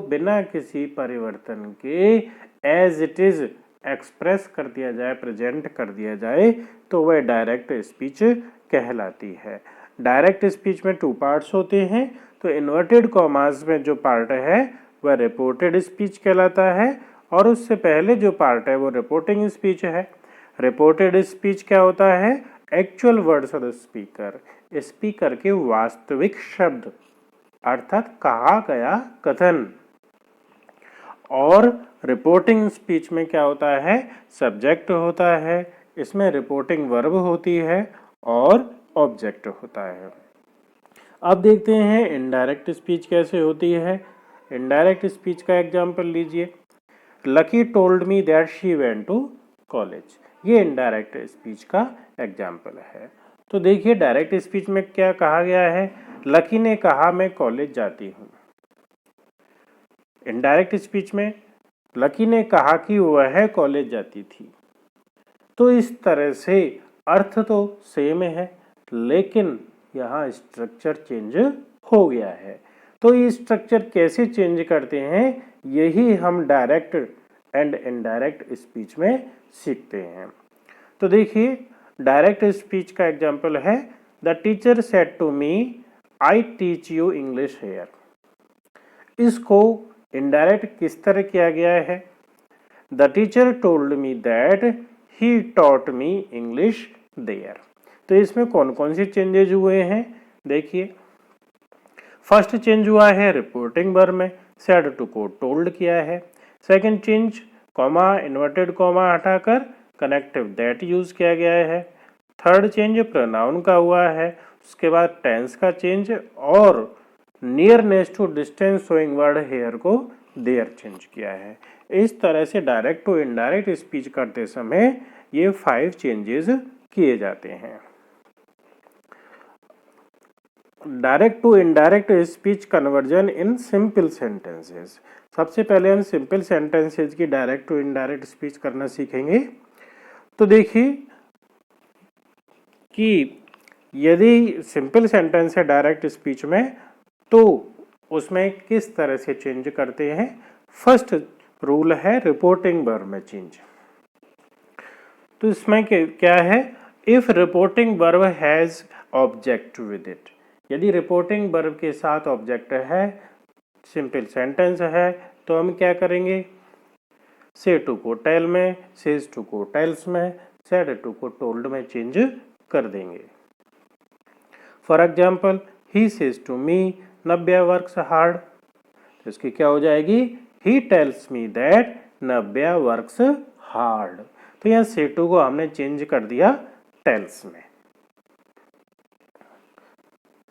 बिना किसी परिवर्तन के एज इट इज एक्सप्रेस कर दिया जाए, प्रेजेंट कर दिया जाए, तो वह डायरेक्ट स्पीच कहलाती है। डायरेक्ट स्पीच में 2 पार्ट्स होते हैं। तो इन्वर्टेड कॉमास में जो पार्ट है वह रिपोर्टेड स्पीच कहलाता है, और उससे पहले जो पार्ट है वो रिपोर्टिंग स्पीच है। रिपोर्टेड स्पीच क्या होता है? Actual words of the speaker, speaker के वास्तविक शब्द, अर्थात कहा गया कथन। और रिपोर्टिंग स्पीच में क्या होता है? सब्जेक्ट होता है, इसमें रिपोर्टिंग वर्ब होती है और ऑब्जेक्ट होता है। अब देखते हैं इनडायरेक्ट स्पीच कैसे होती है। इनडायरेक्ट स्पीच का एग्जांपल लीजिए। Lucky told me that she went to college. ये इनडायरेक्ट स्पीच का एग्जांपल है। तो देखिए डायरेक्ट स्पीच में क्या कहा गया है? लकी ने कहा मैं कॉलेज जाती हूँ। इनडायरेक्ट स्पीच में लकी ने कहा कि वह कॉलेज जाती थी। तो इस तरह से अर्थ तो सेम है, लेकिन यहाँ स्ट्रक्चर चेंज हो गया है। तो ये स्ट्रक्चर कैसे चेंज करते हैं, यही हम डायरेक्ट एंड इनडायरेक्ट स्पीच में सीखते हैं। तो देखिए डायरेक्ट स्पीच का एग्जाम्पल है, the teacher said to me I teach you English here. इसको इनडायरेक्ट किस तरह किया गया है? The teacher told me that he taught me English there. तो इसमें कौन कौन से चेंजेज हुए हैं देखिए। फर्स्ट चेंज हुआ है रिपोर्टिंग वर्ब में, सेड टू को टोल्ड किया है। Second change comma inverted comma हटाकर कनेक्टिव दैट यूज किया गया है। थर्ड चेंज प्रोनाउन का हुआ है। उसके बाद टेंस का चेंज और nearness to distance showing word here को देयर चेंज किया है। इस तरह से डायरेक्ट टू इनडायरेक्ट स्पीच करते समय ये 5 चेंजेस किए जाते हैं। Direct to indirect speech conversion in simple sentences. सबसे पहले हम सिंपल सेंटेंसेस की डायरेक्ट टू इनडायरेक्ट स्पीच करना सीखेंगे। तो देखिए कि यदि सिंपल सेंटेंस है डायरेक्ट स्पीच में, तो उसमें किस तरह से चेंज करते हैं। फर्स्ट रूल है रिपोर्टिंग वर्ब में चेंज। तो इसमें क्या है? If reporting verb has object with it. यदि रिपोर्टिंग वर्ब के साथ ऑब्जेक्ट है, सिंपल सेंटेंस है, तो हम क्या करेंगे? से टू को टेल में, सेज टू को टेल्स में, सेड टू को टोल्ड में चेंज कर देंगे। For example he says to me Navya works hard. तो इसकी क्या हो जाएगी? He tells me that Navya works hard. तो यहाँ से टू को हमने चेंज कर दिया टेल्स में।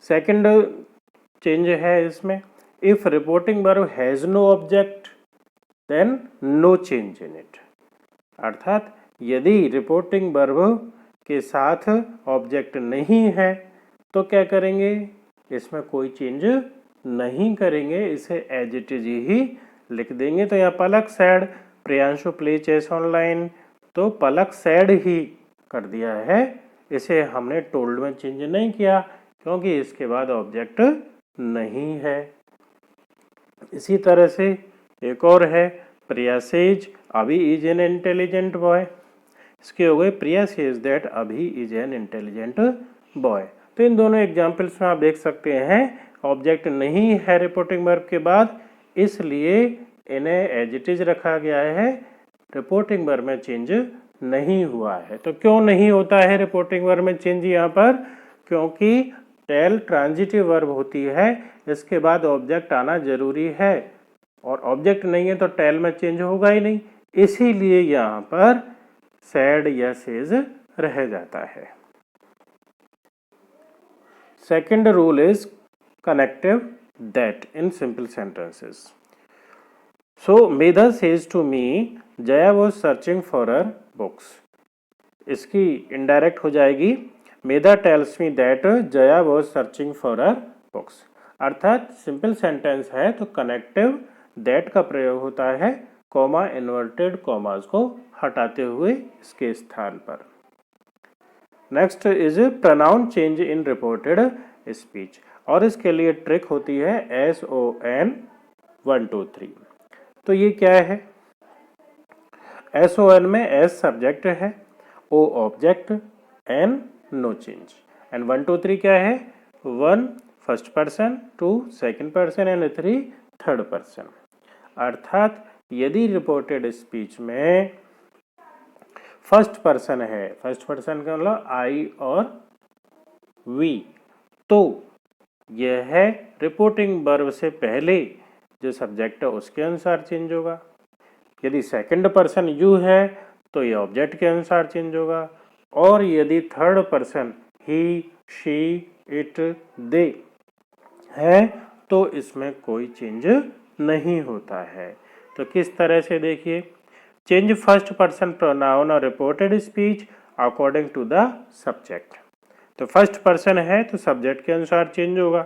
सेकंड चेंज है इसमें, if reporting verb has no object then no change in it. अर्थात यदि रिपोर्टिंग वर्ब के साथ ऑब्जेक्ट नहीं है तो क्या करेंगे? इसमें कोई चेंज नहीं करेंगे, इसे एज इट इज ही लिख देंगे। तो यहाँ Palak said Priyanshu play chess online, तो पलक सैड ही कर दिया है, इसे हमने टोल्ड में चेंज नहीं किया क्योंकि इसके बाद ऑब्जेक्ट नहीं है। इसी तरह से एक और है, प्रिया सेज अभी इज एन इंटेलिजेंट बॉय। इसके हो गए प्रिया सेज दैट अभी इज एन इंटेलिजेंट बॉय। तो इन दोनों एग्जाम्पल्स में आप देख सकते हैं ऑब्जेक्ट नहीं है रिपोर्टिंग वर्ब के बाद, इसलिए इन्हें एज इट इज रखा गया है, रिपोर्टिंग वर्ब में चेंज नहीं हुआ है। तो क्यों नहीं होता है रिपोर्टिंग वर्ब में चेंज यहाँ पर? क्योंकि टेल ट्रांजिटिव वर्ब होती है, इसके बाद ऑब्जेक्ट आना जरूरी है, और ऑब्जेक्ट नहीं है तो टेल में चेंज होगा ही नहीं, इसीलिए यहाँ पर सैड या सेज रह जाता है। Second rule is connective that in simple sentences. So Medha says to me Jaya was searching for her books. इसकी इनडायरेक्ट हो जाएगी, Medha tells me that Jaya was searching for her books. अर्थात सिंपल सेंटेंस है तो कनेक्टिव दैट का प्रयोग होता है कॉमा इन्वर्टेड कॉमास को हटाते हुए इसके स्थान पर। Next is pronoun change in reported speech, और इसके लिए ट्रिक होती है SON 1 2 3। तो ये क्या है, SON में S सब्जेक्ट है, O object, N no change, and 1 2 3 क्या है, 1 first person, 2 second person and 3 third person. अर्थात यदि रिपोर्टेड स्पीच में फर्स्ट पर्सन है, फर्स्ट पर्सन का मतलब आई और वी, तो यह है रिपोर्टिंग वर्ब से पहले जो सब्जेक्ट है उसके अनुसार चेंज होगा। यदि सेकंड पर्सन यू है तो ये ऑब्जेक्ट के अनुसार चेंज होगा, और यदि third person he, she, it, they है तो इसमें कोई चेंज नहीं होता है। तो किस तरह से देखिए, चेंज फर्स्ट पर्सन प्रोनाउन और reported speech according to the subject. तो फर्स्ट पर्सन है तो सब्जेक्ट के अनुसार चेंज होगा।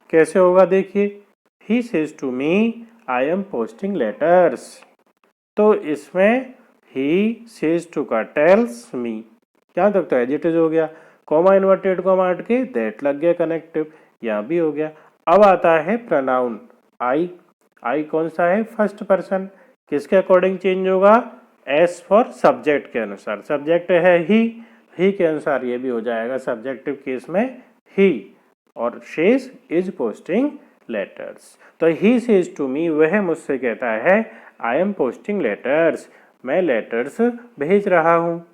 कैसे होगा देखिए, he says to me I am posting letters, तो इसमें ही सेज टू का टेल्स मी, यहाँ तक तो एडजेक्टिव हो गया, कॉमा इन्वर्टेड कॉमा हट के दैट लग गया कनेक्टिव, यहाँ भी हो गया। अब आता है प्रोनाउन आई, आई कौन सा है, फर्स्ट पर्सन, किसके अकॉर्डिंग चेंज होगा, एस फॉर सब्जेक्ट के अनुसार, सब्जेक्ट है ही के अनुसार ये भी हो जाएगा सब्जेक्टिव केस में ही, और शेज इज पोस्टिंग लेटर्स। तो ही सेज टू मी, वह मुझसे कहता है, आई एम पोस्टिंग लेटर्स, मैं लेटर्स भेज रहा हूँ।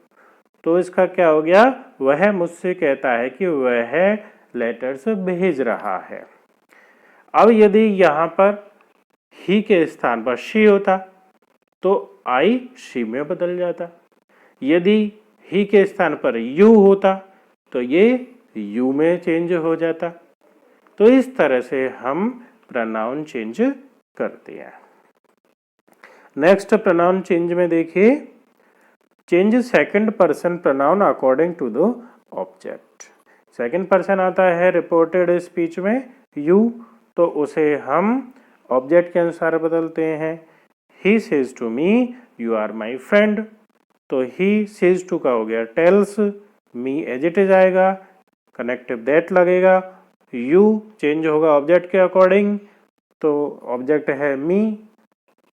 तो इसका क्या हो गया, वह मुझसे कहता है कि वह लेटर्स भेज रहा है। अब यदि यहाँ पर ही के स्थान पर शी होता तो आई शी में बदल जाता, यदि ही के स्थान पर यू होता तो ये यू में चेंज हो जाता। तो इस तरह से हम प्रोनाउन चेंज करते हैं। नेक्स्ट प्रोनाउन चेंज में देखिए, change second person pronoun according to the object. Second person आता है रिपोर्टेड स्पीच में यू, तो उसे हम ऑब्जेक्ट के अनुसार बदलते हैं। He says to me you are my friend, तो ही सेज टू का हो गया टेल्स, मी एडजेक्टिव आएगा, कनेक्टिव दैट लगेगा, यू चेंज होगा ऑब्जेक्ट के अकॉर्डिंग, तो ऑब्जेक्ट है मी,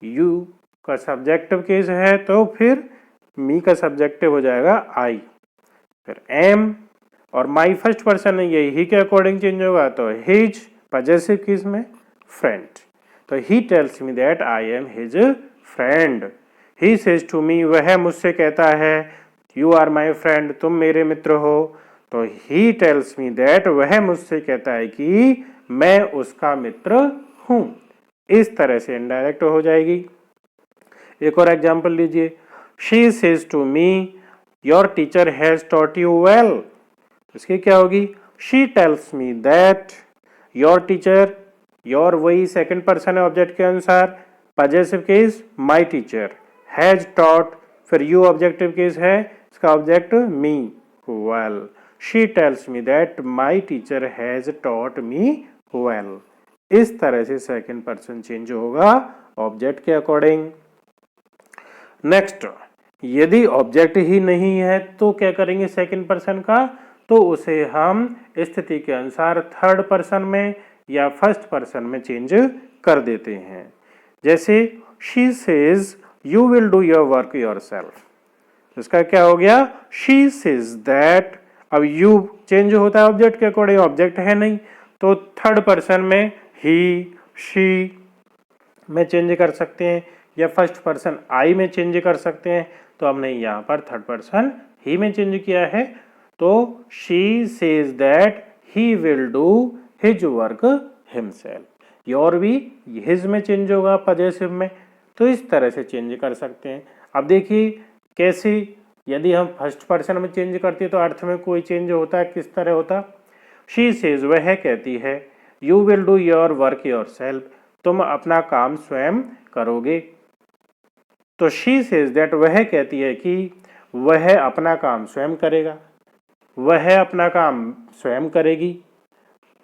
यू का सब्जेक्टिव केस है तो फिर मी का सब्जेक्टिव हो जाएगा आई, फिर एम, और माई फर्स्ट पर्सन है ये ही के अकॉर्डिंग चेंज होगा तो हिज, पजेसिव केस में फ्रेंड, तो he tells me that I am his friend. He says to me, वह मुझसे कहता है, यू आर माई फ्रेंड, तुम मेरे मित्र हो, तो ही टेल्स मी दैट, वह मुझसे कहता है कि मैं उसका मित्र हूं। इस तरह से इनडायरेक्ट हो जाएगी। एक और एग्जांपल लीजिए, she says to me your teacher has taught you well, इसकी क्या होगी, she tells me that your teacher, your वही सेकंड पर्सन है ऑब्जेक्ट के अनुसार, possessive case my teacher, has taught, फिर यू ऑब्जेक्टिव केस है, इसका object me, well, she tells me that my teacher has taught me well. इस तरह से सेकंड पर्सन चेंज होगा ऑब्जेक्ट के अकॉर्डिंग। नेक्स्ट, यदि ऑब्जेक्ट ही नहीं है तो क्या करेंगे सेकंड पर्सन का, तो उसे हम स्थिति के अनुसार थर्ड पर्सन में या फर्स्ट पर्सन में चेंज कर देते हैं। जैसे she says you will do your work yourself, इसका क्या हो गया, शी सेज दैट, अब यू चेंज होता है ऑब्जेक्ट के अकॉर्डिंग, ऑब्जेक्ट है नहीं, तो थर्ड पर्सन में ही, शी में चेंज कर सकते हैं या फर्स्ट पर्सन आई में चेंज कर सकते हैं। तो हमने यहाँ पर थर्ड पर्सन ही में चेंज किया है, तो she says that he will do his work himself, your भी हिज में चेंज होगा पजेसिव में। तो इस तरह से चेंज कर सकते हैं। अब देखिए कैसे, यदि हम फर्स्ट पर्सन में चेंज करते हैं तो अर्थ में कोई चेंज होता है, किस तरह होता, शी सेज, वह कहती है, you will do your work yourself, तुम अपना काम स्वयं करोगे। तो शी सेज दैट, वह कहती है कि वह अपना काम स्वयं करेगा, वह अपना काम स्वयं करेगी,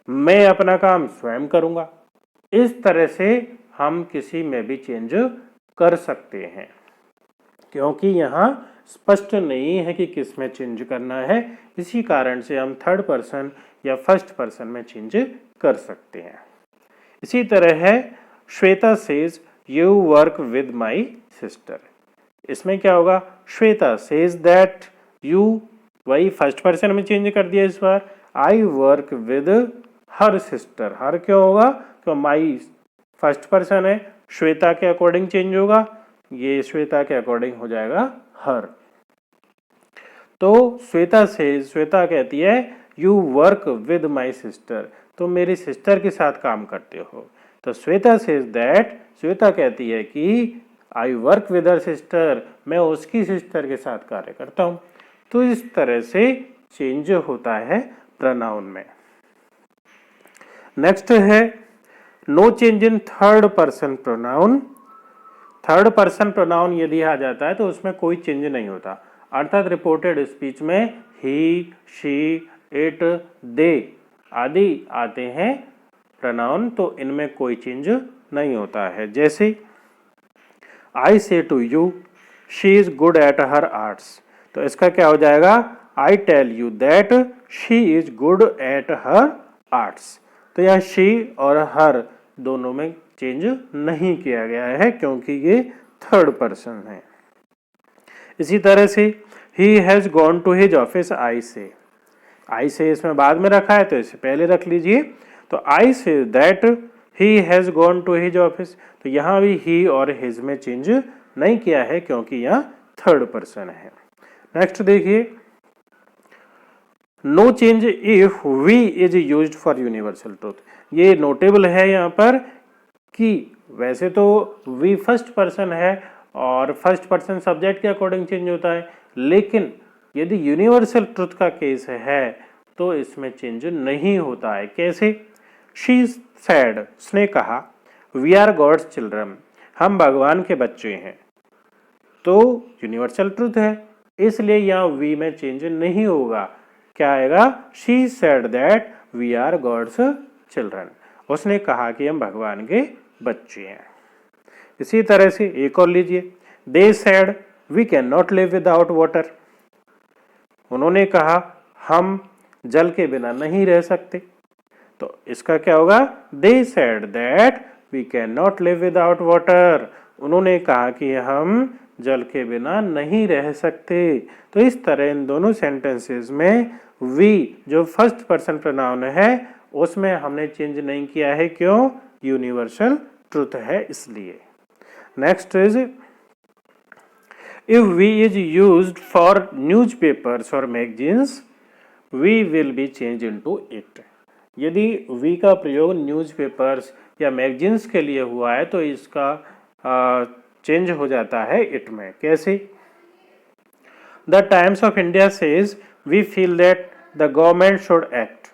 मैं अपना काम स्वयं करूंगा। इस तरह से हम किसी में भी चेंज कर सकते हैं, क्योंकि यहाँ स्पष्ट नहीं है कि किस में चेंज करना है, इसी कारण से हम थर्ड पर्सन या फर्स्ट पर्सन में चेंज कर सकते हैं। इसी तरह है Shweta says you work with my sister. इसमें क्या होगा, श्वेता सेज दैट यू, वही फर्स्ट पर्सन में चेंज कर दिया इस बार, I work with her sister. Her क्यों होगा, क्यों माई फर्स्ट पर्सन है, श्वेता के अकॉर्डिंग चेंज होगा, ये श्वेता के अकॉर्डिंग हो जाएगा हर। तो श्वेता से, श्वेता कहती है you work with my sister, तुम मेरी सिस्टर के साथ काम करते हो। तो श्वेता सेज दैट, श्वेता कहती है कि आई वर्क विद हर सिस्टर, मैं उसकी सिस्टर के साथ कार्य करता हूं। तो इस तरह से चेंज होता है प्रोनाउन में। नेक्स्ट है no change in third person pronoun. Third person pronoun यदि आ जाता है तो उसमें कोई चेंज नहीं होता, अर्थात रिपोर्टेड स्पीच में ही, शी, इट, दे आदि आते हैं प्रोनाउन, तो इनमें कोई चेंज नहीं होता है। जैसे I say to you she is good at her arts, तो इसका क्या हो जाएगा, I tell you that she is good at her arts. तो यहाँ शी और हर दोनों में चेंज नहीं किया गया है क्योंकि ये थर्ड पर्सन है। इसी तरह से he has gone to his office, I say इसमें बाद में रखा है तो इसे पहले रख लीजिए। तो I say that he has gone to his office, तो यहाँ भी ही और हिज में चेंज नहीं किया है क्योंकि यहाँ थर्ड पर्सन है। नेक्स्ट देखिए, no change if we is used for universal truth. ये नोटेबल है यहाँ पर कि वैसे तो वी फर्स्ट पर्सन है और फर्स्ट पर्सन सब्जेक्ट के अकॉर्डिंग चेंज होता है, लेकिन यदि यूनिवर्सल ट्रुथ का केस है तो इसमें चेंज नहीं होता है। कैसे, शी सैड, उसने कहा, वी आर गॉड्स चिल्ड्रन, हम भगवान के बच्चे हैं, तो यूनिवर्सल ट्रुथ है इसलिए यहाँ वी में चेंज नहीं होगा। क्या आएगा, she said that we are God's children, उसने कहा कि हम भगवान के बच्चे हैं। इसी तरह से एक और लीजिए, they said we can not live without water, उन्होंने कहा हम जल के बिना नहीं रह सकते, तो इसका क्या होगा, they said that we can not live without water, उन्होंने कहा कि हम जल के बिना नहीं रह सकते। तो इस तरह इन दोनों सेंटेंसेस में वी जो फर्स्ट पर्सन प्रोनाउन है उसमें हमने चेंज नहीं किया है, क्यों, यूनिवर्सल ट्रुथ है इसलिए। Next is if we is used for newspapers और magazines we will be change into it. यदि वी का प्रयोग न्यूज़पेपर्स या मैगजीन्स के लिए हुआ है तो इसका चेंज हो जाता है इट में। कैसे, the Times of India says we feel that the government should act,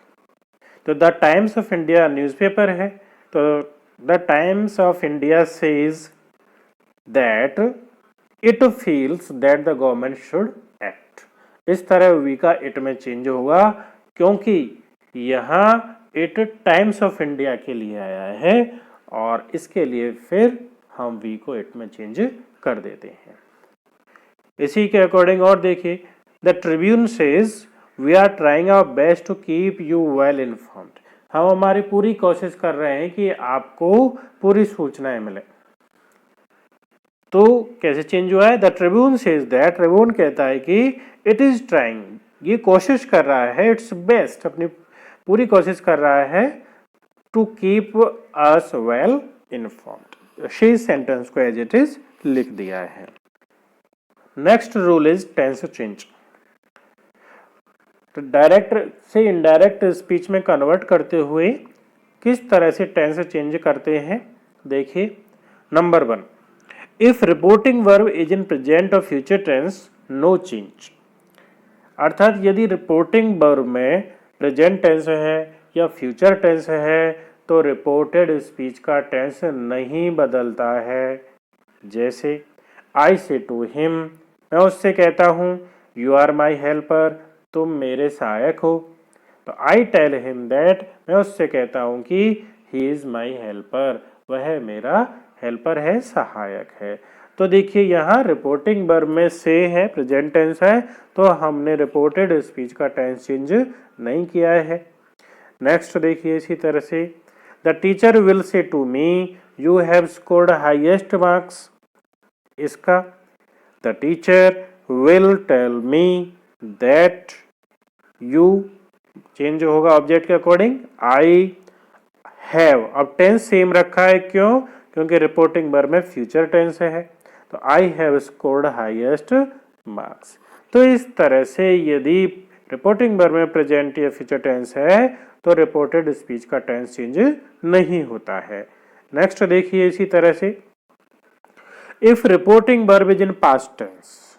तो the Times of India newspaper है, तो the Times of India says that it feels that the government should act. इस तरह we का it में change होगा क्योंकि यहाँ इट टाइम्स ऑफ इंडिया के लिए आया है और इसके लिए फिर हम वी को इट में चेंज कर देते हैं। इसी के अकॉर्डिंग और देखिए, the Tribune says we are trying our best to keep you well informed, हम हमारी पूरी कोशिश कर रहे हैं कि आपको पूरी सूचनाएं मिले। तो कैसे चेंज हुआ है, the Tribune says that, Tribune कहता है कि इट इज ट्राइंग, ये कोशिश कर रहा है, इट्स बेस्ट, अपनी पूरी कोशिश कर रहा है, to keep us well informed. शी सेंटेंस को एज इट इज लिख दिया है। Next rule is tense change. तो डायरेक्ट से इनडायरेक्ट स्पीच में कन्वर्ट करते हुए किस तरह से टेंस चेंज करते हैं, देखिए। Number 1, if reporting verb is in present और फ्यूचर टेंस नो चेंज, अर्थात यदि रिपोर्टिंग वर्ब में प्रेजेंट टेंस है या फ्यूचर टेंस है तो रिपोर्टेड स्पीच का टेंस नहीं बदलता है। जैसे आई से टू हिम, मैं उससे कहता हूँ, यू आर माई हेल्पर, तुम मेरे सहायक हो, तो आई टेल हिम दैट, मैं उससे कहता हूँ कि ही इज माई हेल्पर, वह मेरा हेल्पर है, सहायक है। तो देखिए यहाँ रिपोर्टिंग वर्ब में से है, प्रेजेंट टेंस है, तो हमने रिपोर्टेड स्पीच का टेंस चेंज नहीं किया है। नेक्स्ट देखिए इसी तरह से, the teacher will say to me you have scored highest marks, इसका the teacher will tell me that you, change होगा ऑब्जेक्ट के अकॉर्डिंग, आई हैव, अब टेंस सेम रखा है, क्यों? क्योंकि रिपोर्टिंग वर्ब में फ्यूचर टेंस है, तो I have scored highest marks. तो इस तरह से यदि रिपोर्टिंग वर्ब में प्रेजेंट या फ्यूचर टेंस है तो रिपोर्टेड स्पीच का टेंस चेंज नहीं होता है। नेक्स्ट देखिए इसी तरह से, if reporting verb is in past tense,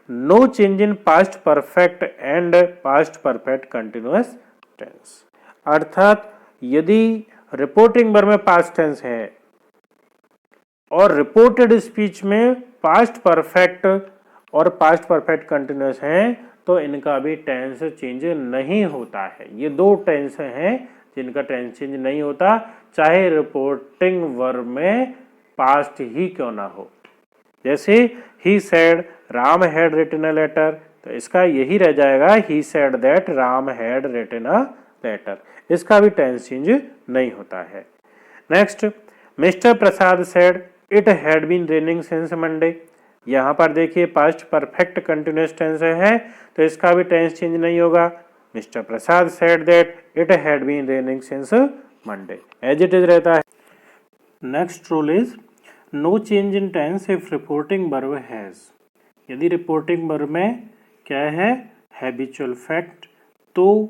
no change in past perfect and past perfect continuous tense. अर्थात यदि रिपोर्टिंग वर्ब में पास्ट टेंस है और रिपोर्टेड स्पीच में पास्ट परफेक्ट और पास्ट परफेक्ट कंटिन्यूअस हैं तो इनका भी टेंस चेंज नहीं होता है। ये दो टेंस हैं जिनका टेंस चेंज नहीं होता, चाहे रिपोर्टिंग वर्ब में पास्ट ही क्यों ना हो। जैसे he said Ram had written a letter, तो इसका यही रह जाएगा he said that Ram had written a letter, इसका भी टेंस चेंज नहीं होता है। Next, mister Prasad said it had been raining since Monday, यहाँ पर देखिए पास्ट परफेक्ट कंटिन्यूअस टेंस है तो इसका भी टेंस चेंज नहीं होगा। Mister Prasad said that it had been raining since Monday, as it is रहता है। Next rule is no change in tense if reporting verb has, यदि रिपोर्टिंग वर्ब में क्या है, हैबिचुअल फैक्ट, तो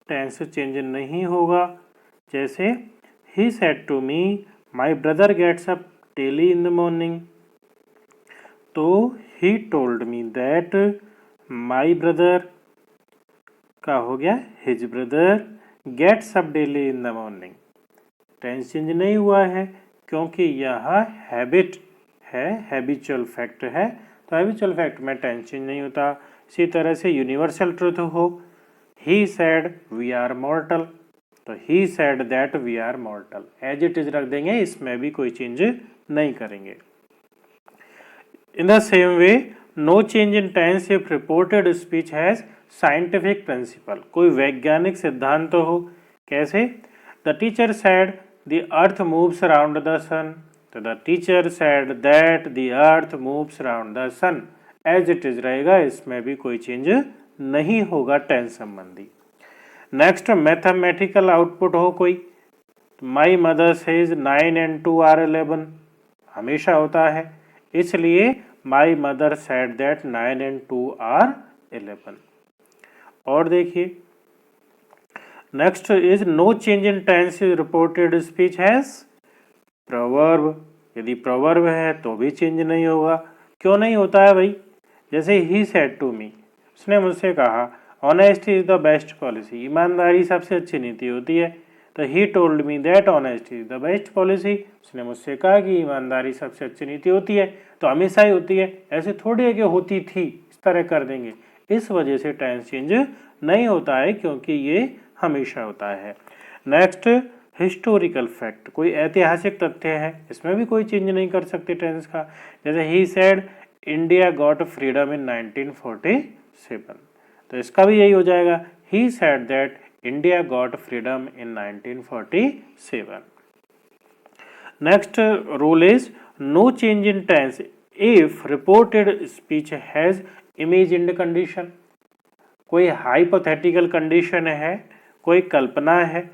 टेंस चेंज नहीं होगा। जैसे he said to me my brother gets up daily in the morning, तो he told me that my brother का हो गया his brother gets up daily in the morning, tense change नहीं हुआ है क्योंकि यह हैबिट है, हैबिचुअल फैक्ट है, तो हैबिचुअल फैक्ट में टेंस चेंज नहीं होता। इसी तरह से यूनिवर्सल ट्रुथ हो, he said we are mortal, तो he said that we are mortal, as it is रख देंगे, इसमें भी कोई चेंज नहीं करेंगे। In the same way no change in tense if reported speech has scientific principle, कोई वैज्ञानिक सिद्धांत तो हो। कैसे, the teacher said the earth moves around the sun, तो the teacher said that the earth moves around the sun, as it is रहेगा, इसमें भी कोई चेंज नहीं होगा टेंस संबंधी। नेक्स्ट, मैथमेटिकल आउटपुट हो कोई, my mother says 9 and 2 are 11, हमेशा होता है, इसलिए my mother said that 9 and 2 are 11। और देखिए next is no change in tense reported speech has proverb, यदि प्रोवर्ब है तो भी चेंज नहीं होगा। क्यों नहीं होता है भाई, जैसे ही सेड टू मी, उसने मुझसे कहा honesty is the best policy, ईमानदारी सबसे अच्छी नीति होती है, तो he told me that honesty is the best policy, उसने मुझसे कहा कि ईमानदारी सबसे अच्छी नीति होती है, तो हमेशा ही होती है, ऐसे थोड़ी है कि होती थी, इस तरह कर देंगे, इस वजह से टेंस चेंज नहीं होता है क्योंकि ये हमेशा होता है। नेक्स्ट, हिस्टोरिकल फैक्ट, कोई ऐतिहासिक तथ्य है, इसमें भी कोई चेंज नहीं कर सकते टेंस का। जैसे he said India got freedom in 1947, तो इसका भी यही हो जाएगा, he said that India got freedom in 1947। Next rule is no change in tense if reported speech has imagined condition, कोई हाइपोथेटिकल कंडीशन है, कोई कल्पना है,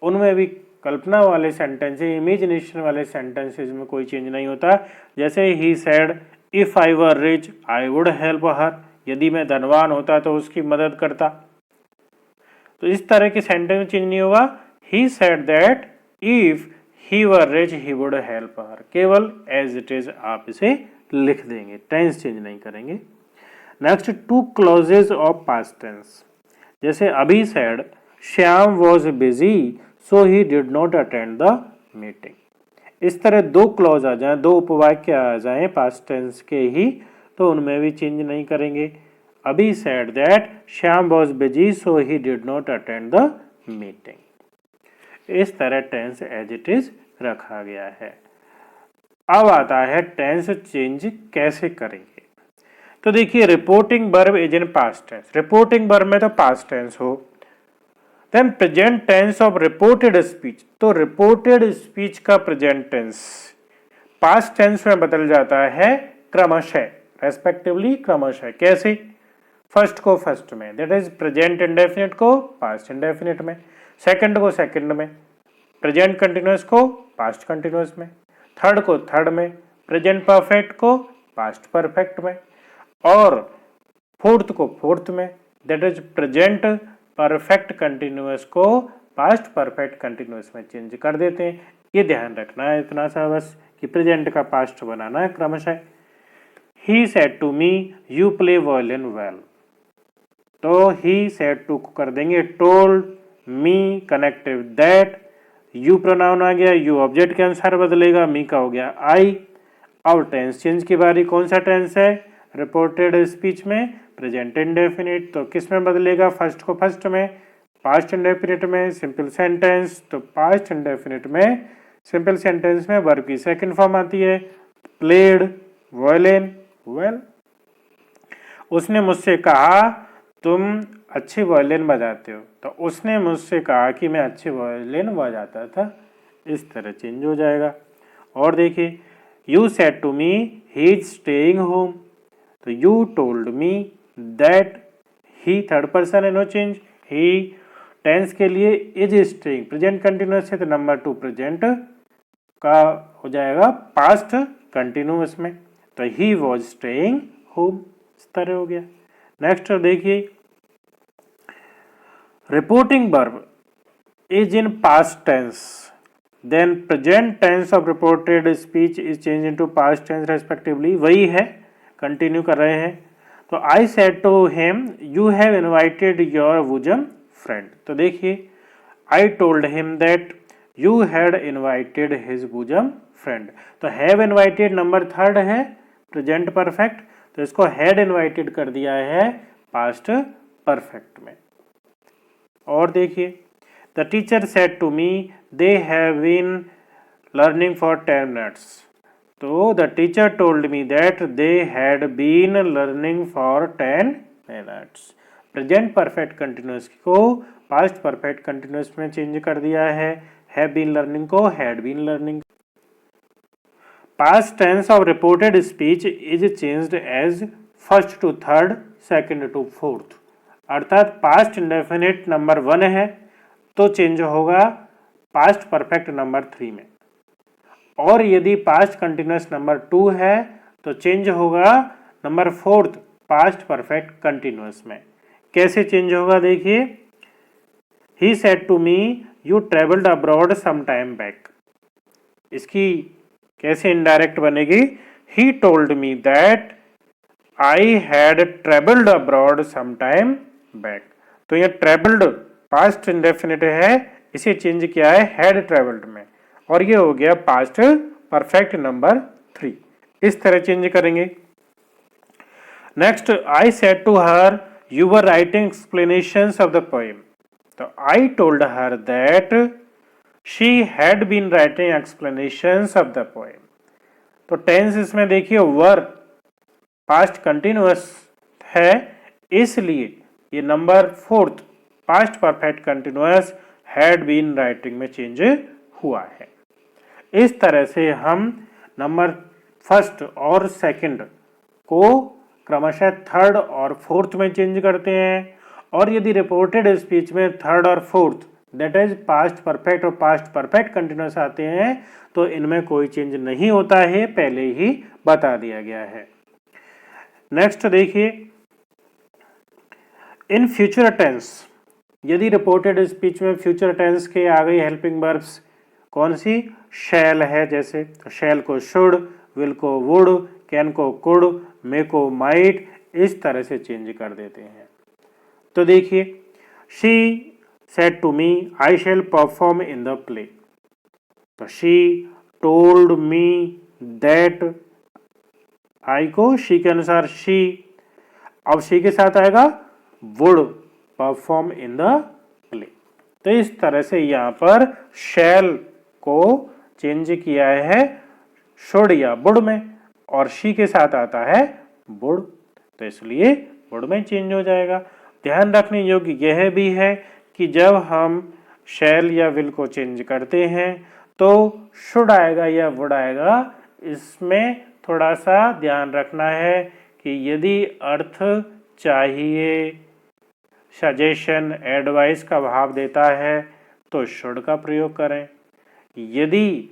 उनमें भी कल्पना वाले सेंटेंस, इमेजिनेशन वाले सेंटेंसेस में कोई चेंज नहीं होता। जैसे he said if I were rich I would help her, यदि मैं धनवान होता तो उसकी मदद करता, तो इस तरह के सेंटेंस में चेंज नहीं होगा। ही said that if he were rich he would help her, केवल एज इट इज आप इसे लिख देंगे, टेंस चेंज नहीं करेंगे। Next, two clauses of past tense, जैसे अभी said Shyam was busy so he did not attend the meeting, इस तरह दो क्लॉज आ जाएं, दो उपवाक्य आ जाएं पास्ट टेंस के ही, तो उनमें भी चेंज नहीं करेंगे। अभी said that Shyam was busy so he did not attend the meeting, इस तरह टेंस एज इट इज रखा गया है। अब आता है टेंस चेंज कैसे करेंगे। तो देखिए reporting verb is in past tense, reporting verb में तो पास्ट टेंस हो, then present tense of reported speech, तो रिपोर्टेड स्पीच का प्रेजेंट टेंस पास्ट टेंस में बदल जाता है क्रमशः, रेस्पेक्टिवली क्रमशः। कैसे? फर्स्ट को फर्स्ट में, दैट इज प्रेजेंट इंडेफिनिट को पास्ट इंडेफिनिट में, सेकंड को सेकंड में, प्रेजेंट कंटिन्यूअस को पास्ट कंटिन्यूअस में, थर्ड को थर्ड में, प्रेजेंट परफेक्ट को पास्ट परफेक्ट में, और फोर्थ को फोर्थ में, that is present perfect continuous को पास्ट परफेक्ट कंटिन्यूअस में चेंज कर देते हैं। ये ध्यान रखना है इतना सा बस कि प्रेजेंट का पास्ट बनाना है क्रमशः। He said to me you play violin well, तो ही सेड टू को कर देंगे told, me connective that, you pronoun आ गया, यू ऑब्जेक्ट के अनुसार बदलेगा, मी का हो गया आई। अब टेंस चेंज की बारी, कौन सा टेंस है? रिपोर्टेड स्पीच में प्रेजेंट इंडेफिनिट, तो किस में बदलेगा? फर्स्ट को फर्स्ट में, पास्ट इंडेफिनिट में, सिंपल सेंटेंस, तो पास्ट इंडेफिनिट में सिंपल सेंटेंस में वर्ब की सेकंड फॉर्म आती है, प्लेड वायलिन वेल। उसने मुझसे कहा तुम अच्छी वायलिन बजाते हो, तो उसने मुझसे कहा कि मैं अच्छी वायलिन बजाता था, इस तरह चेंज हो जाएगा। और देखिए, you said to me he is staying home, तो you told me that, he third person है, नो चेंज। ही टेंस के लिए इज स्टेइंग प्रेजेंट कंटिन्यूअस है, तो नंबर टू प्रेजेंट का हो जाएगा पास्ट कंटिन्यूअस में, तो ही वॉज स्टेइंग होम, इस तरह हो गया। नेक्स्ट देखिए, reporting verb is in past tense, then present tense of reported speech is changed into past tense respectively, वही है, कंटिन्यू कर रहे हैं। तो I said to him you have invited your bosom friend, तो देखिए I told him that you had invited his bosom friend, तो have invited number third है प्रेजेंट परफेक्ट, तो इसको had invited कर दिया है पास्ट परफेक्ट में। और देखिए, The teacher said to me, they have been learning for 10 minutes. तो the teacher told me that they had been learning for 10 minutes. Present perfect continuous को past perfect continuous में change कर दिया है, have been learning को had been learning। Past tense of reported speech is changed as first to third, second to fourth. अर्थात past indefinite number 1 है तो change होगा पास्ट परफेक्ट नंबर 3 में, और यदि पास्ट कंटिन्यूअस नंबर 2 है तो चेंज होगा नंबर 4 पास्ट परफेक्ट कंटिन्यूअस में। कैसे चेंज होगा देखिए, he said to me you travelled abroad some time back, इसकी कैसे इनडायरेक्ट बनेगी, he told me that I had travelled abroad some time back, तो यह ट्रेवल्ड पास्ट इंडेफिनिट है, इसे चेंज किया है हैड ट्रेवल्ड में, और ये हो गया पास्ट परफेक्ट नंबर 3, इस तरह चेंज करेंगे। Next, I said to her you were writing explanations of the poem, तो I told her that she had been writing explanations of the poem, तो टेंस इसमें देखिए वर पास्ट कंटिन्यूअस है, इसलिए ये number 4 past perfect continuous had been writing में change हुआ है। इस तरह से हम नंबर फर्स्ट और सेकंड को क्रमशः थर्ड और फोर्थ में चेंज करते हैं, और यदि रिपोर्टेड स्पीच में थर्ड और fourth that is past perfect और पास्ट परफेक्ट कंटिन्यूअस आते हैं तो इनमें कोई चेंज नहीं होता है, पहले ही बता दिया गया है। नेक्स्ट देखिए, इन फ्यूचर टेंस, यदि रिपोर्टेड स्पीच में फ्यूचर टेंस के आ गई हेल्पिंग वर्ब्स, कौन सी? शैल है जैसे, तो शैल को शुड, विल को वुड, कैन को कुड, मे को माइट, इस तरह से चेंज कर देते हैं। तो देखिए, she said to me I shall perform in the play, तो she told me that, I को शी के अनुसार शी, अब शी के साथ आएगा would perform in the play, तो इस तरह से यहाँ पर शैल को चेंज किया है शुड या वुड में, और शी के साथ आता है वुड, तो इसलिए वुड में चेंज हो जाएगा। ध्यान रखने योग्य यह भी है कि जब हम शैल या विल को चेंज करते हैं तो शुड आएगा या वुड आएगा, इसमें थोड़ा सा ध्यान रखना है कि यदि अर्थ चाहिए, सजेशन, एडवाइस का भाव देता है तो शुड का प्रयोग करें। यदि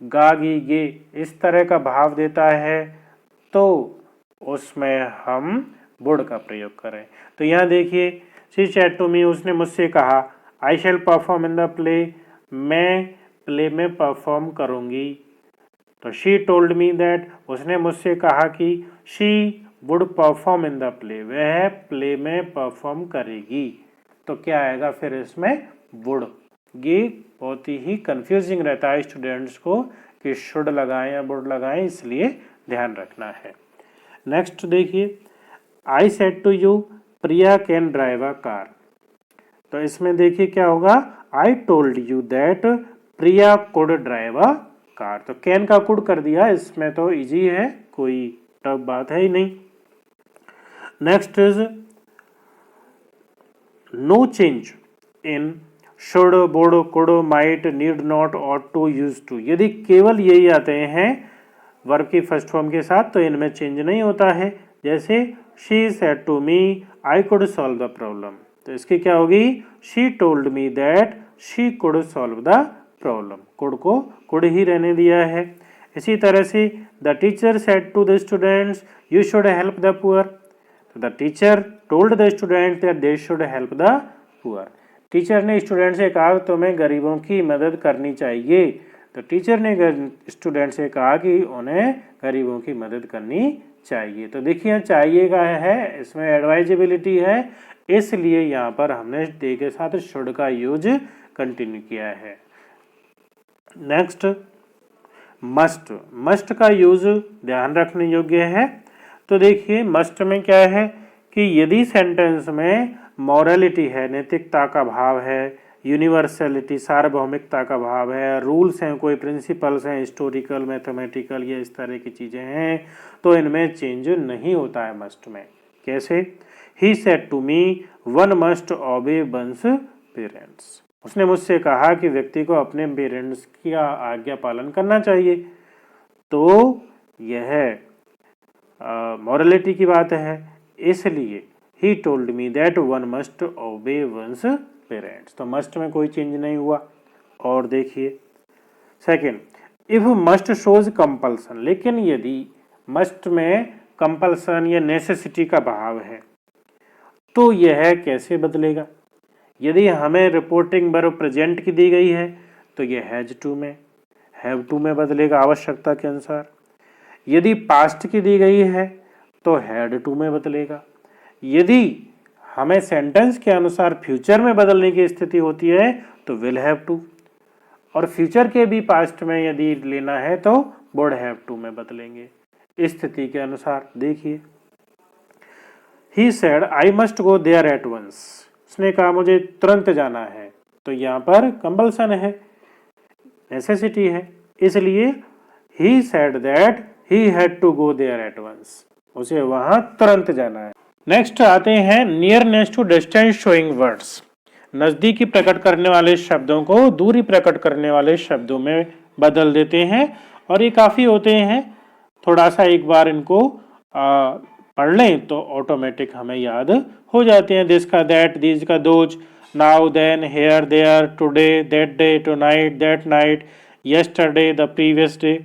गा गी गे इस तरह का भाव देता है तो उसमें हम वुड का प्रयोग करें। तो यहाँ देखिए, शी सेड टू मी, उसने मुझसे कहा, आई shall perform in the play, मैं प्ले में परफॉर्म करूँगी। तो शी टोल्ड मी दैट, उसने मुझसे कहा कि she would perform in the play, वह प्ले में परफॉर्म करेगी। तो क्या आएगा फिर इसमें? वुड। ये बहुत ही कंफ्यूजिंग रहता है स्टूडेंट्स को कि शुड लगाएं या वुड लगाएं, इसलिए ध्यान रखना है। नेक्स्ट देखिए, I said to you Priya can drive a car. तो इसमें देखिए क्या होगा, I told you that Priya could drive a car. तो कैन का कुड कर दिया, इसमें तो इजी है, कोई टफ बात है ही नहीं। Next is no change in should, would, could, might, need not, ought to, use to. यदि केवल यही आते हैं वर्ब की फर्स्ट फॉर्म के साथ तो इनमें चेंज नहीं होता है। जैसे she said to me I could solve the problem, तो इसकी क्या होगी, she told me that she could solve the problem. Could को कुड ही रहने दिया है। इसी तरह से the teacher said to the students you should help the poor. The teacher told the student that they should help the poor. Teacher ने student से कहा तुम्हें गरीबों की मदद करनी चाहिए। तो टीचर ने स्टूडेंट से कहा कि उन्हें गरीबों की मदद करनी चाहिए। तो देखिए चाहिए का है, इसमें एडवाइजेबिलिटी है, इसलिए यहाँ पर हमने दे के साथ शुड का यूज कंटिन्यू किया है। नेक्स्ट मस्ट, मस्ट का यूज ध्यान रखने योग्य है। तो देखिए मस्ट में क्या है कि यदि सेंटेंस में मॉरलिटी है, नैतिकता का भाव है, यूनिवर्सलिटी सार्वभौमिकता का भाव है, रूल्स हैं, कोई प्रिंसिपल्स हैं, हिस्टोरिकल, मैथमेटिकल, ये इस तरह की चीज़ें हैं, तो इनमें चेंज नहीं होता है मस्ट में। कैसे? He said to me one must obey one's parents. उसने मुझसे कहा कि व्यक्ति को अपने पेरेंट्स की आज्ञा पालन करना चाहिए। तो यह मॉरलिटी की बात है, इसलिए he told me that one must obey one's parents. तो मस्ट में कोई चेंज नहीं हुआ। और देखिए second, if must shows compulsion, लेकिन यदि मस्ट में कंपल्सन या नेसेसिटी का भाव है तो यह कैसे बदलेगा? यदि हमें रिपोर्टिंग वर्ब प्रेजेंट की दी गई है तो यह हैज टू में, हैव टू में बदलेगा आवश्यकता के अनुसार। यदि पास्ट की दी गई है तो हैड टू में बदलेगा। यदि हमें सेंटेंस के अनुसार फ्यूचर में बदलने की स्थिति होती है तो विल हैव टू, और फ्यूचर के भी पास्ट में यदि लेना है तो वुड हैव टू में बदलेंगे स्थिति के अनुसार। देखिए he said I must go there at once, उसने कहा मुझे तुरंत जाना है, तो यहाँ पर कंपल्सन है, नेसेसिटी है, इसलिए he said that he had to go there at once, उसे वहां तुरंत जाना है। नेक्स्ट आते हैं nearness to distance showing words. नजदीकी प्रकट करने वाले शब्दों को दूरी प्रकट करने वाले शब्दों में बदल देते हैं, और ये काफ़ी होते हैं, थोड़ा सा एक बार इनको पढ़ लें तो ऑटोमेटिक हमें याद हो जाते हैं। दिस का दैट, दीज का those, now then, here there, today, that day, tonight, that night, yesterday, the previous day.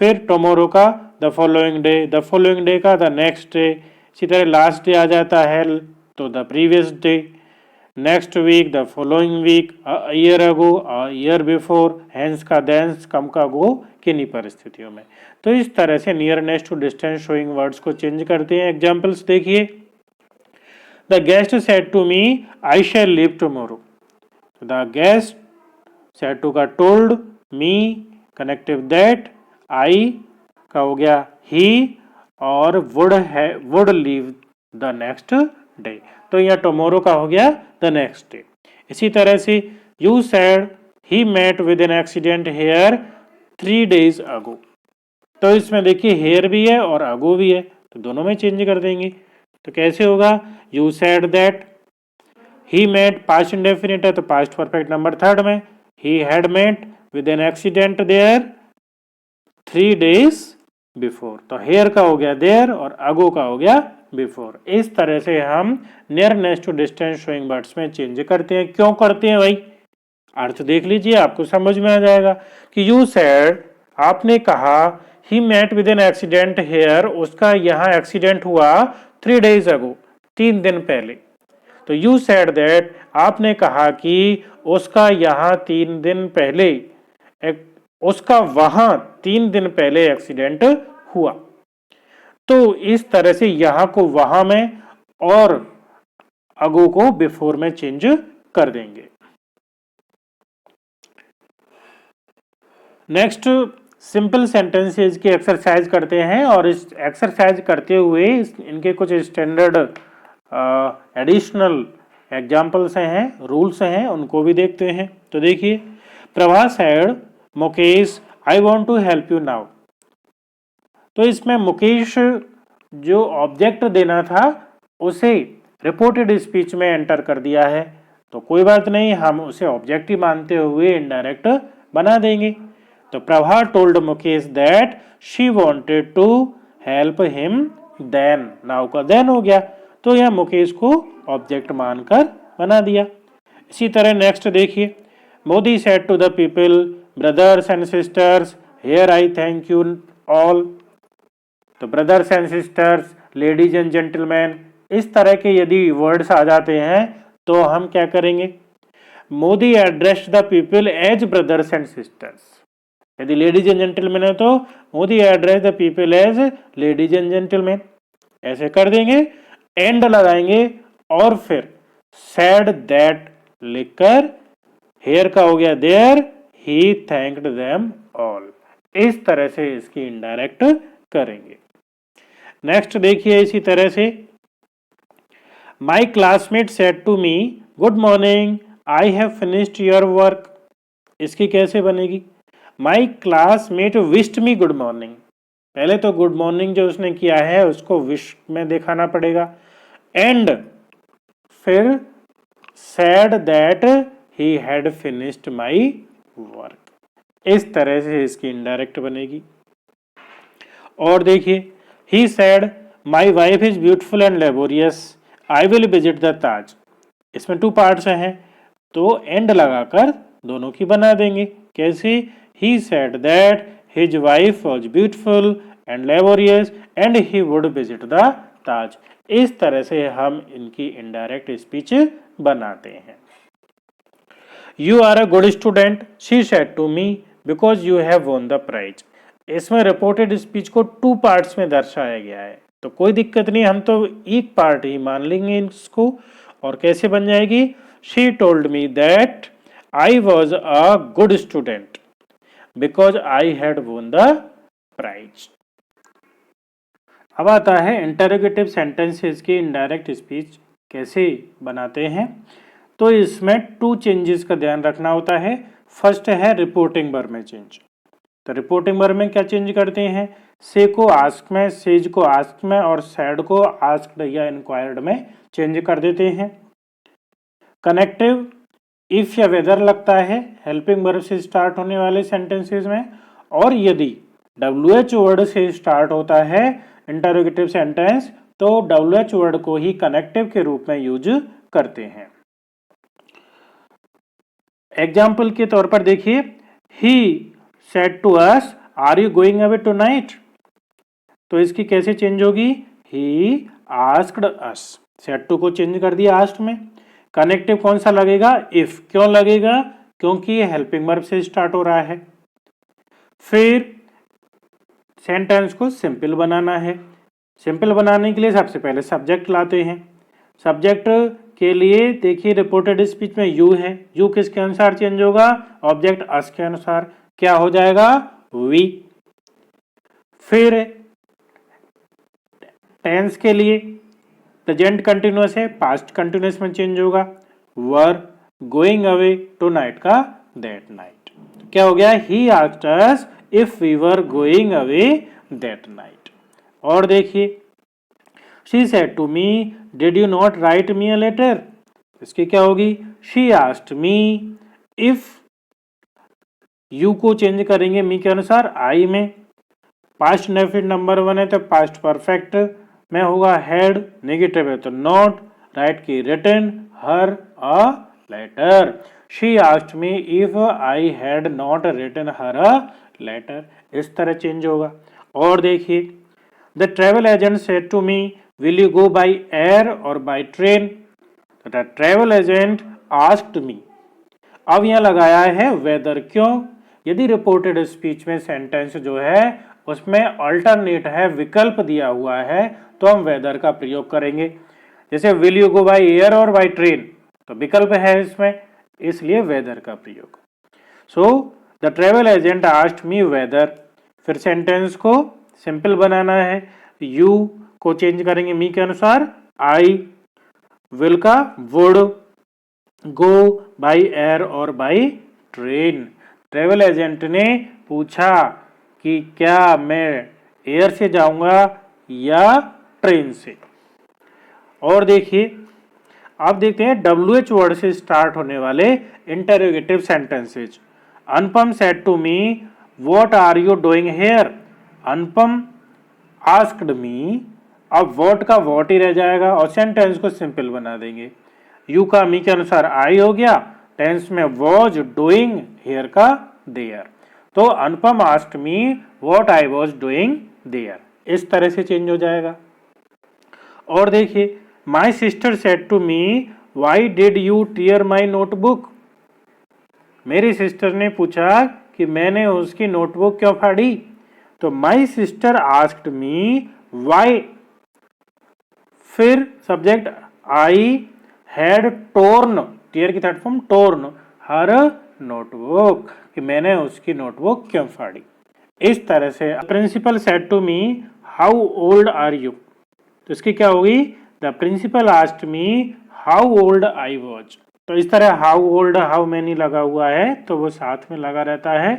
फिर टुमारो का the following day, the following day का द नेक्स्ट डे, इसी तरह लास्ट डे आ जाता है तो the previous day, next week, the following week, a year ago, a year before, hence का देंस, कम का गो, किन्हीं परिस्थितियों में। तो इस तरह से nearness to distance showing words को चेंज करते हैं। एग्जाम्पल्स देखिए, the guest said to me I shall leave tomorrow. The guest said to का told, me connective that, I का हो गया ही, और would leave the next day, तो यह टुमारो का हो गया द नेक्स्ट डे। इसी तरह से you said he met with an accident here 3 days ago, तो इसमें देखिए हेयर भी है और अगो भी है, तो दोनों में चेंज कर देंगे। तो कैसे होगा, you said that he met past indefinite है तो पास्ट परफेक्ट नंबर थर्ड में, he had met with an accident there 3 days before, तो हेयर का हो गया देयर और अगो का हो गया बिफोर। इस तरह से हम near next to distance showing words में चेंज करते हैं। क्यों करते हैं भाई, अर्थ देख लीजिए, आपको समझ में आ जाएगा कि यू सेड, आपने कहा, he met with an accident here, उसका यहाँ एक्सीडेंट हुआ 3 days अगो, 3 दिन पहले। तो यू सेड दैट, आपने कहा कि उसका यहाँ 3 दिन पहले, उसका वहां 3 दिन पहले एक्सीडेंट हुआ। तो इस तरह से यहां को वहां में और अगो को बिफोर में चेंज कर देंगे। नेक्स्ट सिंपल सेंटेंसेस की एक्सरसाइज करते हैं, और इस एक्सरसाइज करते हुए इनके कुछ स्टैंडर्ड एडिशनल एग्जाम्पल्स हैं, रूल्स हैं, उनको भी देखते हैं। तो देखिए, Prabha said Mukesh I want to help you now. तो इसमें मुकेश जो ऑब्जेक्ट देना था उसे रिपोर्टेड स्पीच में एंटर कर दिया है, तो कोई बात नहीं, हम उसे ऑब्जेक्ट ही मानते हुए इनडायरेक्ट बना देंगे। तो Prabha told Mukesh that she wanted to help him then, now का देन हो गया, तो यह मुकेश को ऑब्जेक्ट मानकर बना दिया। इसी तरह नेक्स्ट देखिए, Modi said to the people brothers and sisters here I thank you all. तो brothers and sisters, ladies and gentleman, इस तरह के यदि वर्ड्स आ जाते हैं तो हम क्या करेंगे, Modi addressed the people as brothers and sisters. यदि लेडीज एंड जेंटलमैन है तो Modi address the people as ladies and gentleman, ऐसे कर देंगे, एंड लगाएंगे और फिर सैड दैट लिखकर हेयर का हो गया there, he thanked them all. इस तरह से इसकी इनडायरेक्ट करेंगे। नेक्स्ट देखिए, इसी तरह से my classmate said to me good morning I have finished your work, इसकी कैसे बनेगी, my classmate wished me good morning, पहले तो गुड मॉर्निंग जो उसने किया है उसको विश में दिखाना पड़ेगा, एंड फिर said that he had finished my work, इस तरह से इसकी इनडायरेक्ट बनेगी। और देखिए, he said my wife is beautiful and laborious I will visit the Taj, इसमें 2 पार्ट्स हैं तो एंड लगाकर दोनों की बना देंगे। कैसे, he said that his wife was beautiful and laborious and he would visit the Taj. इस तरह से हम इनकी इनडायरेक्ट स्पीच बनाते हैं। You are a good student she said to me because you have won the prize, इसमें reported speech को 2 parts में दर्शाया गया है, तो कोई दिक्कत नहीं, हम तो एक पार्ट ही मान लेंगे इसको। और कैसे बन जाएगी, she told me that I was a good student because I had won the prize. अब आता है इंटरोगेटिव सेंटेंसेस की इनडायरेक्ट स्पीच कैसे बनाते हैं। तो इसमें 2 चेंजेस का ध्यान रखना होता है। फर्स्ट है रिपोर्टिंग वर्ब में चेंज। तो रिपोर्टिंग वर्ब में क्या चेंज करते हैं, से को आस्क में, सेज को आस्क में और सैड को आस्क्ड या इंक्वायर्ड में चेंज कर देते हैं। कनेक्टिव इफ या वेदर लगता है हेल्पिंग वर्ब से स्टार्ट होने वाले सेंटेंसेस में, और यदि WH वर्ड से स्टार्ट होता है इंटरोगेटिव सेंटेंस तो WH वर्ड को ही कनेक्टिव के रूप में यूज करते हैं। एग्जाम्पल के तौर पर देखिए, he said to us are you going away tonight, तो इसकी कैसे चेंज होगी, he asked us, said to को चेंज कर दिया आस्क्ड में। कनेक्टिव कौन सा लगेगा, इफ, क्यों लगेगा, क्योंकि ये हेल्पिंग वर्ब से स्टार्ट हो रहा है। फिर सेंटेंस को सिंपल बनाना है, सिंपल बनाने के लिए सबसे पहले सब्जेक्ट लाते हैं। सब्जेक्ट के लिए देखिए रिपोर्टेड स्पीच में यू है, यू किसके अनुसार चेंज होगा, ऑब्जेक्ट अस के अनुसार, क्या हो जाएगा, वी। फिर टेंस के लिए प्रेजेंट कंटिन्यूअस है, पास्ट कंटिन्यूअस में चेंज होगा, were going away tonight का दैट नाइट, क्या हो गया, he asked us if we were going away that night. और देखिए, she said to me did you not write me a letter, इसकी क्या होगी, she asked me if, you को चेंज करेंगे मी के अनुसार आई में, पास्ट इंडेफिनिट नंबर 1 है तो पास्ट परफेक्ट में होगा हैड, नेगेटिव है तो नॉट, राइट की written her a letter, she asked me if I had not written her a letter, इस तरह चेंज होगा। और देखिए, the travel agent said to me will you go by air or by train, the travel agent asked me, अब यहां लगाया है weather, क्यों, यदि रिपोर्टेड स्पीच में सेंटेंस जो है उसमें अल्टरनेट है, विकल्प दिया हुआ है, तो हम वेदर का प्रयोग करेंगे। जैसे will you go by air or by train, तो विकल्प है इसमें, इसलिए वेदर का प्रयोग। So the travel agent asked me whether, फिर सेंटेंस को सिंपल बनाना है, यू को चेंज करेंगे मी के अनुसार आई, विल का would, go by air or by train, travel agent ने पूछा कि क्या मैं एयर से जाऊंगा या ट्रेन से। और देखिए, आप देखते हैं WH वर्ड से स्टार्ट होने वाले interrogative sentences. Anupam said to me what are you doing here, Anupam asked me, अब व्हाट का व्हाट ही रह जाएगा और सेंटेंस को सिंपल बना देंगे। यू का मी के अनुसार आई हो गया, टेंस में वॉज, डूइंग, हेयर का देयर, तो Anupam asked me what I was doing there, इस तरह से चेंज हो जाएगा। और देखिए, my sister said to me why did you tear my notebook, मेरी सिस्टर ने पूछा कि मैंने उसकी नोटबुक क्यों फाड़ी, तो my sister asked me why, फिर subject I had torn, tear की third form torn, her notebook, कि मैंने उसकी नोटबुक क्यों फाड़ी। इस तरह से principal said to me how old are you, तो इसकी क्या होगी, the principal asked me how old I was, तो इस तरह हाउ ओल्ड हाउ मैनी लगा हुआ है तो वो साथ में लगा रहता है।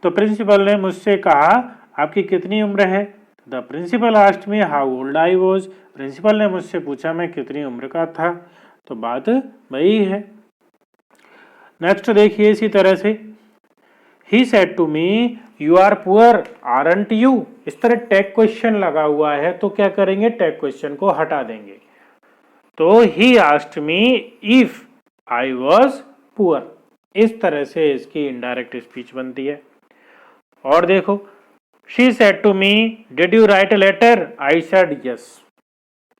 तो प्रिंसिपल ने मुझसे कहा आपकी कितनी उम्र है, the principal asked me how old I was, principal ने मुझसे पूछा मैं कितनी उम्र का था, तो बात वही है। नेक्स्ट देखिए, इसी तरह से he said to me you are poor aren't you, इस तरह टैग क्वेश्चन लगा हुआ है तो क्या करेंगे, टैग क्वेश्चन को हटा देंगे। तो he asked me if I was poor, इस तरह से इसकी इनडायरेक्ट स्पीच बनती है। और देखो, she said to me did you write a letter, I said yes,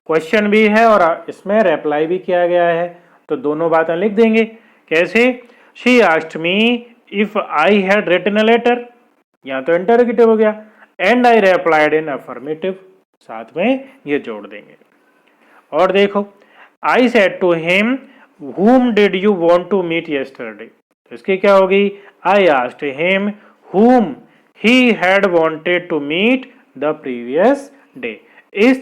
question भी है और इसमें रिप्लाई भी किया गया है, तो दोनों बातें लिख देंगे। कैसे, she asked me if I had written a letter, यहाँ तो इंटरोगेटिव हो गया, and I replied in affirmative, साथ में ये जोड़ देंगे। और देखो, I said to him whom did you want to meet yesterday, इसकी क्या होगी, I asked him whom he had wanted to meet the previous day, इस